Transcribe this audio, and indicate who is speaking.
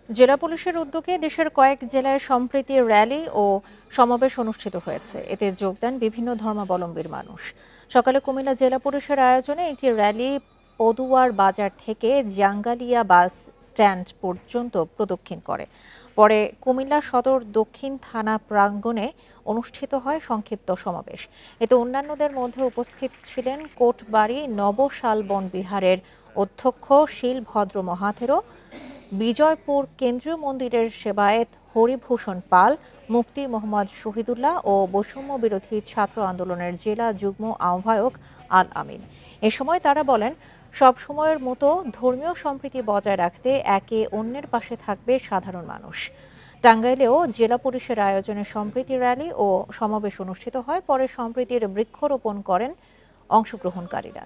Speaker 1: জেলা পুলিশের উদ্যোগে দেশের কয়েক জেলায় সম্প্রীতি র্যালি ও সমাবেশ অনুষ্ঠিত হয়েছে। এতে যোগ দেন বিভিন্ন ধর্মাবলম্বীর মানুষ। সকালে কুমিল্লা জেলা পুলিশের আয়োজনে একটি র্যালি পদুয়ার বাজার থেকে জাঙ্গালিয়া বাস স্ট্যান্ড পর্যন্ত প্রদক্ষিণ করে। পরে কুমিল্লা সদর দক্ষিণ থানা প্রাঙ্গণে অনুষ্ঠিত হয় সংক্ষিপ্ত সমাবেশ। এতে অন্যান্যদের মধ্যে উপস্থিত ছিলেন কোটবাড়ি নবশালবন বিহারের অধ্যক্ষ শিলভদ্র মহাথেরো, বিজয়পুর কেন্দ্রীয় মন্দিরের সেবায়েত হরিভূষণ পাল, মুফতি মোহাম্মদ শহীদুল্লাহ ও বৈষম্য বিরোধী ছাত্র আন্দোলনের জেলা যুগ্ম আহ্বায়ক আল আমিন। এ সময় তারা বলেন, সব সময়ের মতো ধর্মীয় সম্প্রীতি বজায় রাখতে একে অন্যের পাশে থাকবে সাধারণ মানুষ। টাঙ্গাইলেও জেলা পুলিশের আয়োজনে সম্প্রীতি র্যালি ও সমাবেশ অনুষ্ঠিত হয়। পরে সম্প্রীতির বৃক্ষরোপণ করেন অংশগ্রহণকারীরা।